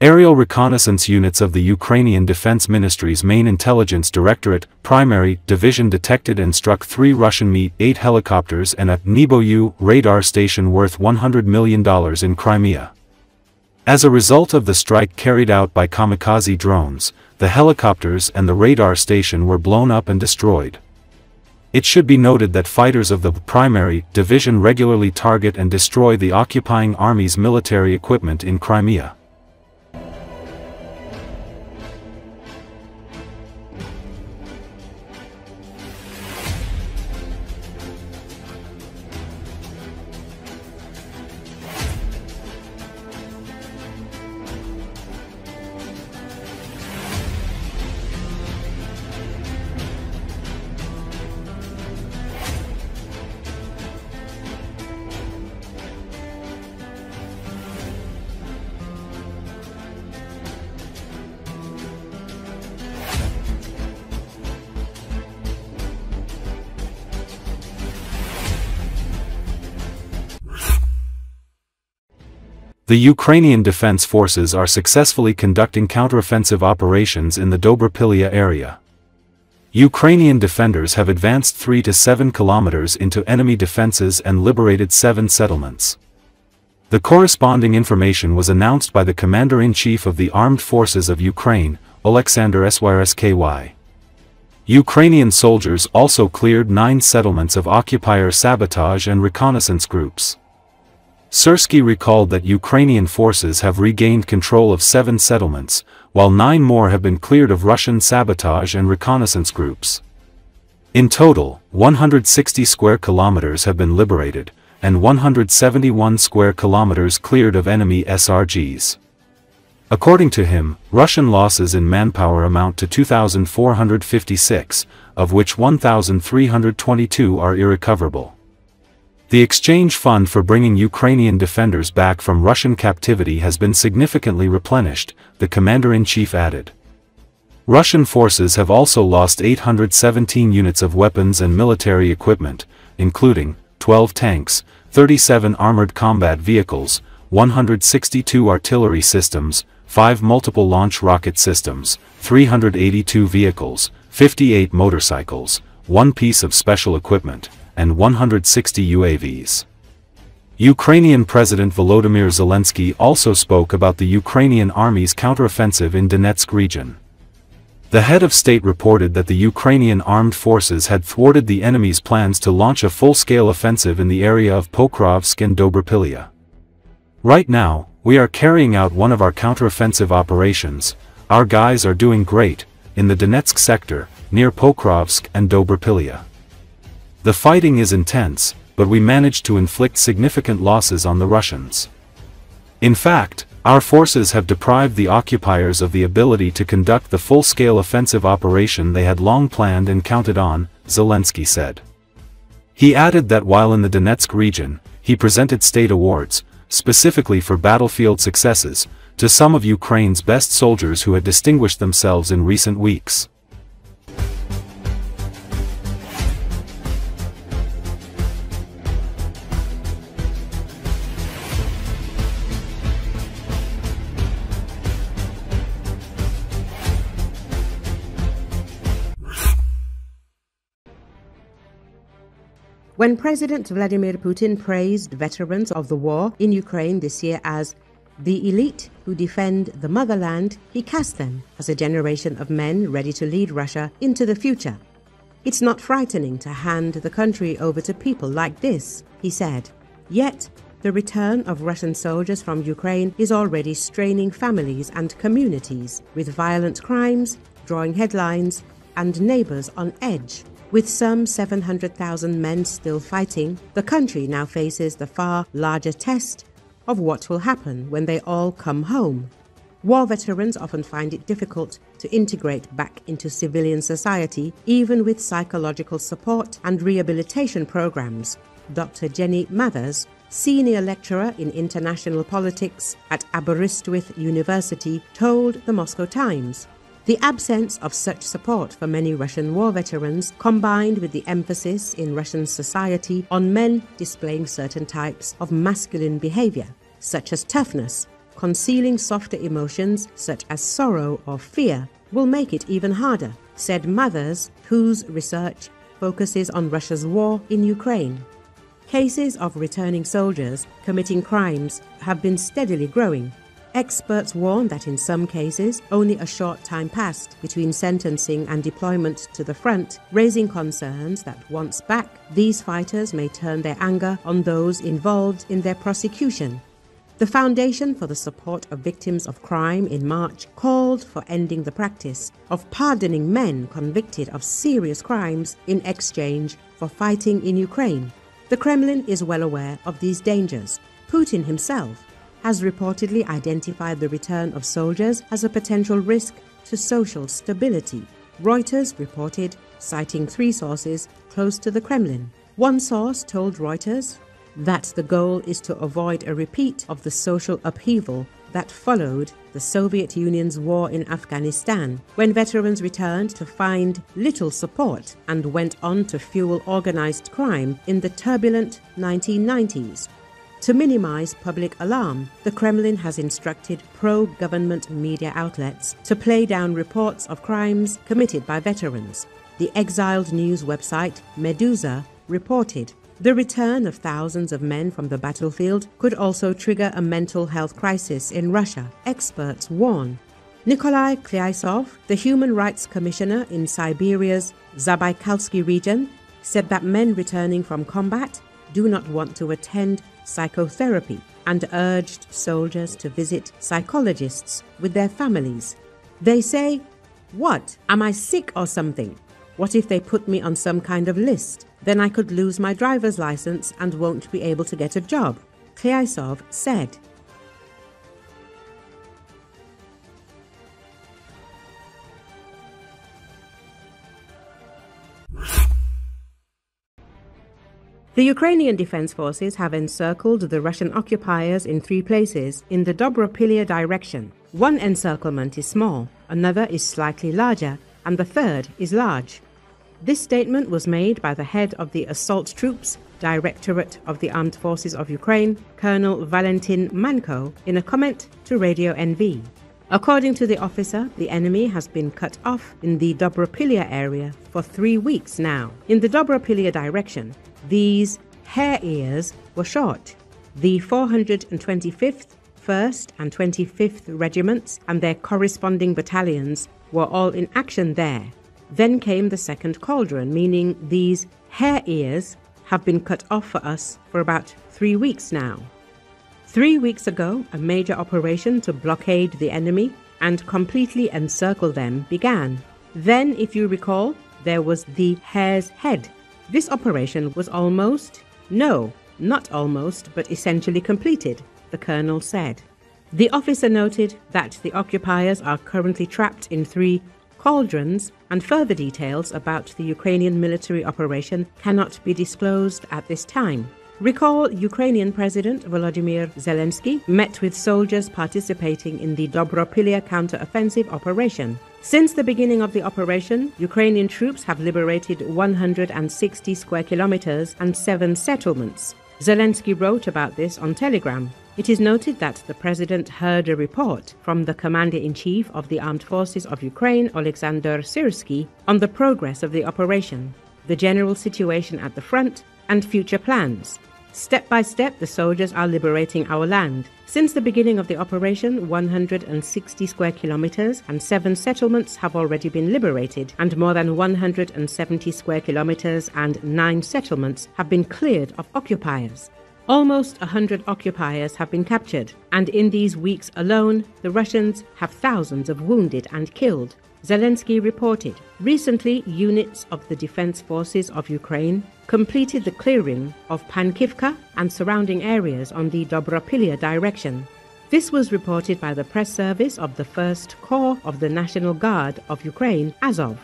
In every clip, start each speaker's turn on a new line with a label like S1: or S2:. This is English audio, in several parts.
S1: Aerial reconnaissance units of the Ukrainian Defense Ministry's main intelligence directorate, primary division detected and struck 3 Russian Mi-8 helicopters and a Nebo-U radar station worth $100 million in Crimea. As a result of the strike carried out by kamikaze drones, the helicopters and the radar station were blown up and destroyed. It should be noted that fighters of the primary division regularly target and destroy the occupying army's military equipment in Crimea. The Ukrainian Defense Forces are successfully conducting counteroffensive operations in the Dobrapilya area. Ukrainian defenders have advanced 3 to 7 kilometers into enemy defenses and liberated 7 settlements. The corresponding information was announced by the Commander-in-Chief of the Armed Forces of Ukraine, Oleksandr Syrsky. Ukrainian soldiers also cleared 9 settlements of occupier sabotage and reconnaissance groups. Syrsky recalled that Ukrainian forces have regained control of 7 settlements, while 9 more have been cleared of Russian sabotage and reconnaissance groups. In total, 160 square kilometers have been liberated, and 171 square kilometers cleared of enemy SRGs. According to him, Russian losses in manpower amount to 2,456, of which 1,322 are irrecoverable. The exchange fund for bringing Ukrainian defenders back from Russian captivity has been significantly replenished, the Commander-in-Chief added. Russian forces have also lost 817 units of weapons and military equipment, including 12 tanks, 37 armored combat vehicles, 162 artillery systems, 5 multiple launch rocket systems, 382 vehicles, 58 motorcycles, 1 piece of special equipment, and 160 UAVs. Ukrainian President Volodymyr Zelensky also spoke about the Ukrainian army's counteroffensive in Donetsk region. The head of state reported that the Ukrainian armed forces had thwarted the enemy's plans to launch a full-scale offensive in the area of Pokrovsk and Dobrapilya. Right now, we are carrying out one of our counteroffensive operations. Our guys are doing great, in the Donetsk sector, near Pokrovsk and Dobrapilya. The fighting is intense, but we managed to inflict significant losses on the Russians. In fact, our forces have deprived the occupiers of the ability to conduct the full-scale offensive operation they had long planned and counted on, Zelensky said. He added that while in the Donetsk region, he presented state awards, specifically for battlefield successes, to some of Ukraine's best soldiers who had distinguished themselves in recent weeks.
S2: When President Vladimir Putin praised veterans of the war in Ukraine this year as the elite who defend the motherland, he cast them as a generation of men ready to lead Russia into the future. It's not frightening to hand the country over to people like this, he said. Yet, the return of Russian soldiers from Ukraine is already straining families and communities, with violent crimes drawing headlines and neighbors on edge. With some 700,000 men still fighting, the country now faces the far larger test of what will happen when they all come home. War veterans often find it difficult to integrate back into civilian society, even with psychological support and rehabilitation programs. Dr. Jenny Mathers, senior lecturer in international politics at Aberystwyth University, told the Moscow Times. The absence of such support for many Russian war veterans, combined with the emphasis in Russian society on men displaying certain types of masculine behavior, such as toughness, concealing softer emotions such as sorrow or fear will make it even harder, said Mothers, whose research focuses on Russia's war in Ukraine. Cases of returning soldiers committing crimes have been steadily growing. Experts warn that in some cases, only a short time passed between sentencing and deployment to the front, raising concerns that once back, these fighters may turn their anger on those involved in their prosecution. The Foundation for the Support of Victims of Crime in March called for ending the practice of pardoning men convicted of serious crimes in exchange for fighting in Ukraine. The Kremlin is well aware of these dangers. Putin himself has reportedly identified the return of soldiers as a potential risk to social stability. Reuters reported, citing 3 sources close to the Kremlin. One source told Reuters that the goal is to avoid a repeat of the social upheaval that followed the Soviet Union's war in Afghanistan, when veterans returned to find little support and went on to fuel organized crime in the turbulent 1990s. To minimize public alarm, the Kremlin has instructed pro-government media outlets to play down reports of crimes committed by veterans. The exiled news website Meduza reported the return of thousands of men from the battlefield could also trigger a mental health crisis in Russia, experts warn. Nikolai Klyasov, the Human Rights Commissioner in Siberia's Zabaikalsky region, said that men returning from combat do not want to attend psychotherapy and urged soldiers to visit psychologists with their families. They say, "What? Am I sick or something? What if they put me on some kind of list? Then I could lose my driver's license and won't be able to get a job," Klyasov said. The Ukrainian Defense Forces have encircled the Russian occupiers in 3 places in the Dobropilya direction. One encirclement is small, another is slightly larger, and the third is large. This statement was made by the head of the Assault Troops Directorate of the Armed Forces of Ukraine, Colonel Valentin Manko, in a comment to Radio NV. According to the officer, the enemy has been cut off in the Dobropilya area for 3 weeks now. In the Dobropilya direction, these hair ears were short. The 425th, 1st and 25th Regiments and their corresponding battalions were all in action there. Then came the second cauldron, meaning these hair ears have been cut off for us for about 3 weeks now. 3 weeks ago, a major operation to blockade the enemy and completely encircle them began. Then, if you recall, there was the hare's head. This operation was not almost, but essentially completed, the colonel said. The officer noted that the occupiers are currently trapped in 3 cauldrons, and further details about the Ukrainian military operation cannot be disclosed at this time. Recall, Ukrainian President Volodymyr Zelenski met with soldiers participating in the Dobropilya counter-offensive operation. Since the beginning of the operation, Ukrainian troops have liberated 160 square kilometers and 7 settlements. Zelensky wrote about this on Telegram. It is noted that the president heard a report from the Commander-in-Chief of the Armed Forces of Ukraine, Oleksandr Syrsky, on the progress of the operation, the general situation at the front, and future plans. Step by step, the soldiers are liberating our land. Since the beginning of the operation, 160 square kilometers and 7 settlements have already been liberated, and more than 170 square kilometers and 9 settlements have been cleared of occupiers. Almost 100 occupiers have been captured, and in these weeks alone, the Russians have thousands of wounded and killed. Zelensky reported. Recently, units of the Defense Forces of Ukraine completed the clearing of Pankivka and surrounding areas on the Dobropilya direction. This was reported by the press service of the 1st Corps of the National Guard of Ukraine, Azov.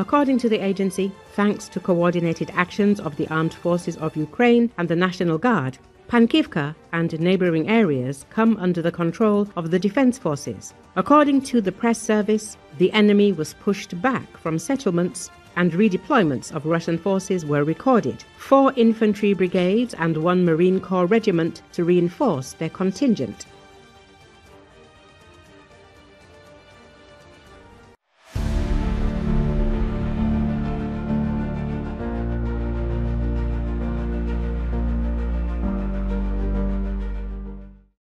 S2: According to the agency, thanks to coordinated actions of the Armed Forces of Ukraine and the National Guard, Pankivka and neighboring areas come under the control of the defense forces. According to the press service, the enemy was pushed back from settlements and redeployments of Russian forces were recorded. 4 infantry brigades and 1 Marine Corps regiment to reinforce their contingent.